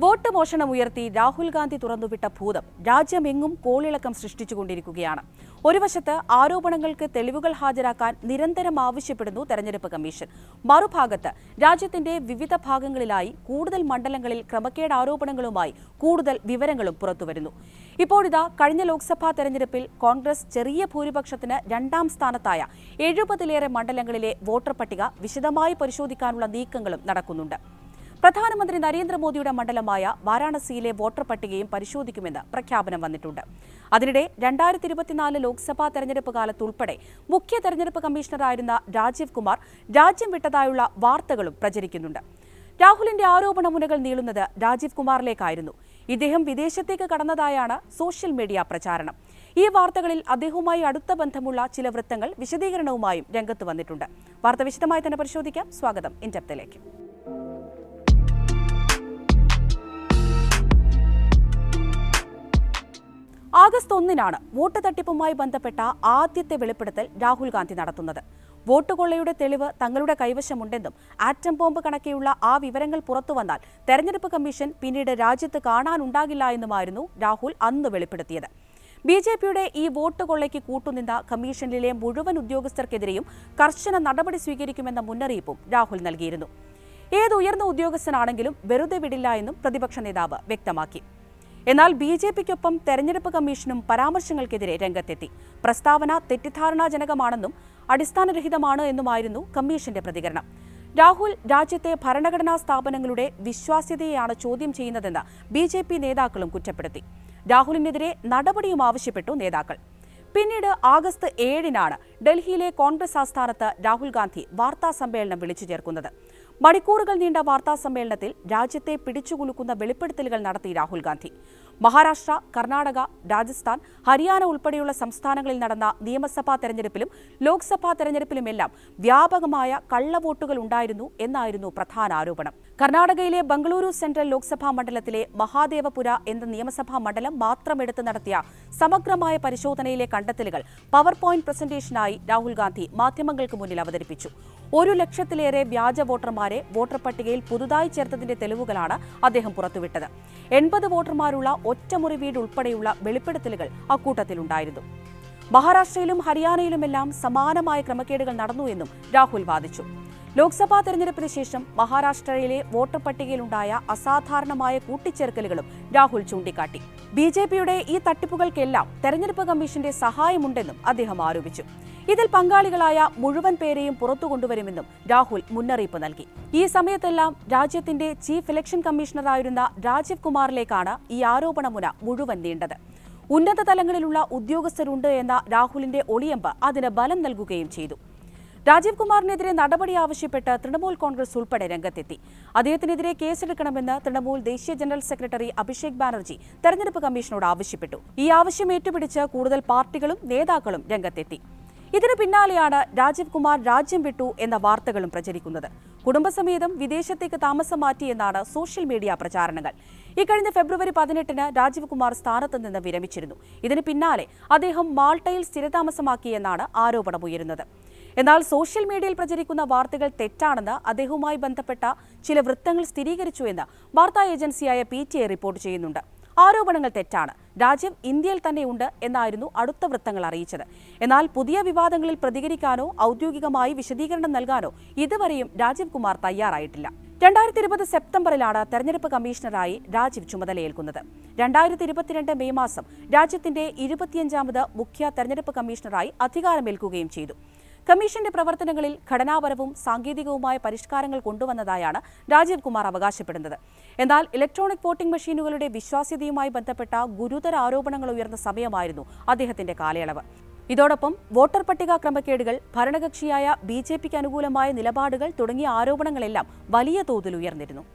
Vote മോഷണമുയർത്തി Rahul Gandhi തുറന്നുവിട്ട ഭൂതം രാജ്യമെങ്ങും കോളിളക്കം സൃഷ്ടിച്ചുകൊണ്ടിരിക്കുകയാണ്. ഒരു വശത്ത് ആരോപണങ്ങൾക്ക് തെളിവുകൾ ഹാജരാക്കാൻ നിരന്തരം ആവശ്യപ്പെടുന്നു തെരഞ്ഞെടുപ്പ് കമ്മീഷൻ. മറുഭാഗത്ത് രാജ്യത്തിന്റെ വിവിധ ഭാഗങ്ങളിലായി കൂടുതൽ മണ്ഡലങ്ങളിൽ ക്രമക്കേട് ആരോപണങ്ങളുമായി കൂടുതൽ വിവരങ്ങളും പുറത്തുവരുന്നു. ഇപ്പോഴിതാ കഴിഞ്ഞ ലോക്സഭാ തെരഞ്ഞെടുപ്പിൽ കോൺഗ്രസ് ചെറിയ ഭൂരിപക്ഷത്തിന് രണ്ടാം സ്ഥാനത്തായ 70-ലേറെ മണ്ഡലങ്ങളിലെ വോട്ടർ പട്ടിക വിശദമായി പരിശോധിക്കാനുള്ള നീക്കങ്ങളും നടക്കുന്നുണ്ട്. പ്രധാനമന്ത്രി നരേന്ദ്രമോദിയുടെ മണ്ഡലമായ വാരാണസിയിലെ വോട്ടർ പട്ടികയും പരിശോധിക്കുമെന്ന് പ്രഖ്യാപനം വന്നിട്ടുണ്ട്. അതിനിടെ 2024 ലോക്സഭാ തെരഞ്ഞെടുപ്പ് കാലത്തുൾപ്പെടെ മുഖ്യ തെരഞ്ഞെടുപ്പ് കമ്മീഷണറായിരുന്ന രാജീവ് കുമാർ രാജ്യം വിട്ടതായുള്ള വാർത്തകളും പ്രചരിക്കുന്നുണ്ട്. രാഹുലിന്റെ ആരോപണ മുനകൾ നീളുന്നത് രാജീവ് കുമാറിലേക്കായിരുന്നു. ഇദ്ദേഹം വിദേശത്തേക്ക് കടന്നതായാണ് സോഷ്യൽ മീഡിയ പ്രചാരണം. ഈ വാർത്തകളിൽ അദ്ദേഹവുമായി അടുത്ത ബന്ധമുള്ള ചില വൃത്തങ്ങൾ വിശദീകരണവുമായും രംഗത്ത് വന്നിട്ടുണ്ട്. വാർത്ത വിശദമായി തന്നെ പരിശോധിക്കാം. സ്വാഗതം ഇൻഡെപ്തിലേക്ക്. ആഗസ്റ്റ് 1-നാണ് വോട്ട് തട്ടിപ്പുമായി ബന്ധപ്പെട്ട ആദ്യത്തെ വെളിപ്പെടുത്തൽ രാഹുൽ ഗാന്ധി നടത്തുന്നത്. വോട്ട് കൊള്ളയുടെ തെളിവ് തങ്ങളുടെ കൈവശമുണ്ടെന്നും ആറ്റം ബോംബ് കണക്കെയുള്ള ആ വിവരങ്ങൾ പുറത്തുവന്നാൽ തെരഞ്ഞെടുപ്പ് കമ്മീഷൻ പിന്നീട് രാജ്യത്ത് കാണാനുണ്ടാകില്ല എന്നുമായിരുന്നു രാഹുൽ അന്ന് വെളിപ്പെടുത്തിയത്. ബിജെപിയുടെ ഈ വോട്ട് കൊള്ളയ്ക്ക് കൂട്ടുനിന്ന കമ്മീഷനിലെ മുഴുവൻ ഉദ്യോഗസ്ഥർക്കെതിരെയും കർശന നടപടി സ്വീകരിക്കുമെന്ന മുന്നറിയിപ്പും രാഹുൽ നൽകിയിരുന്നു. ഏത് ഉയർന്ന ഉദ്യോഗസ്ഥനാണെങ്കിലും വെറുതെ വിടില്ല എന്നും പ്രതിപക്ഷ നേതാവ് വ്യക്തമാക്കി. എന്നാൽ ബിജെപിക്കൊപ്പം തെരഞ്ഞെടുപ്പ് കമ്മീഷനും പരാമർശങ്ങൾക്കെതിരെ രംഗത്തെത്തി. പ്രസ്താവന തെറ്റിദ്ധാരണാജനകമാണെന്നും അടിസ്ഥാനരഹിതമാണ് എന്നുമായിരുന്നു കമ്മീഷന്റെ പ്രതികരണം. രാഹുൽ രാജ്യത്തെ ഭരണഘടനാ സ്ഥാപനങ്ങളുടെ വിശ്വാസ്യതയെയാണ് ചോദ്യം ചെയ്യുന്നതെന്ന് ബിജെപി നേതാക്കളും കുറ്റപ്പെടുത്തി. രാഹുലിനെതിരെ നടപടിയും ആവശ്യപ്പെട്ടു നേതാക്കൾ. പിന്നീട് ആഗസ്റ്റ് 7-നാണ് ഡൽഹിയിലെ കോൺഗ്രസ് ആസ്ഥാനത്ത് രാഹുൽ ഗാന്ധി വാർത്താ സമ്മേളനം വിളിച്ചു ചേർക്കുന്നത്. മണിക്കൂറുകൾ നീണ്ട വാർത്താ സമ്മേളനത്തിൽ രാജ്യത്തെ പിടിച്ചുകുലുക്കുന്ന വെളിപ്പെടുത്തലുകൾ നടത്തി രാഹുൽ ഗാന്ധി. മഹാരാഷ്ട്ര, കർണാടക, രാജസ്ഥാൻ, ഹരിയാന ഉൾപ്പെടെയുള്ള സംസ്ഥാനങ്ങളിൽ നടന്ന നിയമസഭാ തെരഞ്ഞെടുപ്പിലും ലോക്സഭാ തെരഞ്ഞെടുപ്പിലുമെല്ലാം വ്യാപകമായ കള്ളവോട്ടുകൾ ഉണ്ടായിരുന്നു എന്നായിരുന്നു പ്രധാന ആരോപണം. കർണാടകയിലെ ബംഗളൂരു സെൻട്രൽ ലോക്സഭാ മണ്ഡലത്തിലെ മഹാദേവപുര എന്ന നിയമസഭാ മണ്ഡലം മാത്രമെടുത്ത് നടത്തിയ സമഗ്രമായ പരിശോധനയിലെ കണ്ടെത്തലുകൾ പവർ പോയിന്റ് പ്രസന്റേഷനായി രാഹുൽ ഗാന്ധി മാധ്യമങ്ങൾക്ക് മുന്നിൽ അവതരിപ്പിച്ചു. 1,00,000-ലേറെ വ്യാജ വോട്ടർമാരെ വോട്ടർ പട്ടികയിൽ പുതുതായി ചേർത്തതിന്റെ തെളിവുകളാണ് അദ്ദേഹം പുറത്തുവിട്ടത്. 80 വോട്ടർമാരുള്ള ഒറ്റമുറി വീട് ഉൾപ്പെടെയുള്ള വെളിപ്പെടുത്തലുകൾ അക്കൂട്ടത്തിലുണ്ടായിരുന്നു. മഹാരാഷ്ട്രയിലും ഹരിയാനയിലുമെല്ലാം സമാനമായ ക്രമക്കേടുകൾ നടന്നു എന്നും രാഹുൽ വാദിച്ചു. ലോക്സഭാ തെരഞ്ഞെടുപ്പിന് ശേഷം മഹാരാഷ്ട്രയിലെ വോട്ടർ പട്ടികയിലുണ്ടായ അസാധാരണമായ കൂട്ടിച്ചേർക്കലുകളും രാഹുൽ ചൂണ്ടിക്കാട്ടി. ബിജെപിയുടെ ഈ തട്ടിപ്പുകൾക്കെല്ലാം തെരഞ്ഞെടുപ്പ് കമ്മീഷന്റെ സഹായമുണ്ടെന്നും അദ്ദേഹം ആരോപിച്ചു. ഇതിൽ പങ്കാളികളായ മുഴുവൻ പേരെയും പുറത്തു കൊണ്ടുവരുമെന്നും രാഹുൽ മുന്നറിയിപ്പ് നൽകി. ഈ സമയത്തെല്ലാം രാജ്യത്തിന്റെ ചീഫ് ഇലക്ഷൻ കമ്മീഷണറായിരുന്ന രാജീവ് കുമാറിലേക്കാണ് ഈ ആരോപണമുന മുഴുവൻ നീണ്ടത്. ഉന്നത തലങ്ങളിലുള്ള ഉദ്യോഗസ്ഥരുണ്ട് എന്ന രാഹുലിന്റെ ഒളിയമ്പ് അതിന് ബലം നൽകുകയും ചെയ്തു. രാജീവ് കുമാറിനെതിരെ നടപടി ആവശ്യപ്പെട്ട് തൃണമൂൽ കോൺഗ്രസ് ഉൾപ്പെടെ രംഗത്തെത്തി. അദ്ദേഹത്തിനെതിരെ കേസെടുക്കണമെന്ന് തൃണമൂൽ ദേശീയ ജനറൽ സെക്രട്ടറി അഭിഷേക് ബാനർജി തെരഞ്ഞെടുപ്പ് കമ്മീഷനോട് ആവശ്യപ്പെട്ടു. ഈ ആവശ്യം ഏറ്റുപിടിച്ച് കൂടുതൽ പാർട്ടികളും നേതാക്കളും രംഗത്തെത്തി. ഇതിനു പിന്നാലെയാണ് രാജീവ് കുമാർ രാജ്യം വിട്ടു എന്ന വാർത്തകളും പ്രചരിക്കുന്നത്. കുടുംബസമേതം വിദേശത്തേക്ക് താമസം മാറ്റിയെന്നാണ് സോഷ്യൽ മീഡിയ പ്രചാരണങ്ങൾ. ഇക്കഴിഞ്ഞ ഫെബ്രുവരി 18-ന് രാജീവ് കുമാർ സ്ഥാനത്ത് നിന്ന് വിരമിച്ചിരുന്നു. ഇതിന് പിന്നാലെ അദ്ദേഹം മാൾട്ടയിൽ സ്ഥിരതാമസമാക്കിയെന്നാണ് ആരോപണമുയരുന്നത്. എന്നാൽ സോഷ്യൽ മീഡിയയിൽ പ്രചരിക്കുന്ന വാർത്തകൾ തെറ്റാണെന്ന് അദ്ദേഹവുമായി ബന്ധപ്പെട്ട ചില വൃത്തങ്ങൾ സ്ഥിരീകരിച്ചുവെന്ന് വാർത്താ ഏജൻസിയായ PTI റിപ്പോർട്ട് ചെയ്യുന്നുണ്ട്. ആരോപണങ്ങൾ തെറ്റാണ്, രാജ്യം ഇന്ത്യയിൽ തന്നെയുണ്ട് എന്നായിരുന്നു അടുത്ത വൃത്തങ്ങൾ അറിയിച്ചത്. എന്നാൽ പുതിയ വിവാദങ്ങളിൽ പ്രതികരിക്കാനോ ഔദ്യോഗികമായി വിശദീകരണം നൽകാനോ ഇതുവരെയും രാജീവ് കുമാർ തയ്യാറായിട്ടില്ല. 2020 സെപ്റ്റംബറിലാണ് തെരഞ്ഞെടുപ്പ് കമ്മീഷണറായി രാജീവ് ചുമതലയേൽക്കുന്നത്. 2022 മെയ് മാസം രാജ്യത്തിന്റെ 25ാമത് മുഖ്യ തെരഞ്ഞെടുപ്പ് കമ്മീഷണറായി അധികാരമേൽക്കുകയും ചെയ്തു. കമ്മീഷന്റെ പ്രവർത്തനങ്ങളിൽ ഘടനാപരവും സാങ്കേതികവുമായ പരിഷ്കാരങ്ങൾ കൊണ്ടുവന്നതായാണ് രാജീവ് കുമാർ അവകാശപ്പെടുന്നത്. എന്നാൽ ഇലക്ട്രോണിക് വോട്ടിംഗ് മെഷീനുകളുടെ വിശ്വാസ്യതയുമായി ബന്ധപ്പെട്ട ഗുരുതര ആരോപണങ്ങൾ ഉയർന്ന സമയമായിരുന്നു അദ്ദേഹത്തിന്റെ കാലയളവ്. ഇതോടൊപ്പം വോട്ടർ പട്ടിക ക്രമക്കേടുകൾ, ഭരണകക്ഷിയായ ബിജെപിക്ക് അനുകൂലമായ നിലപാടുകൾ തുടങ്ങിയ ആരോപണങ്ങളെല്ലാം വലിയ തോതിൽ ഉയർന്നിരുന്നു.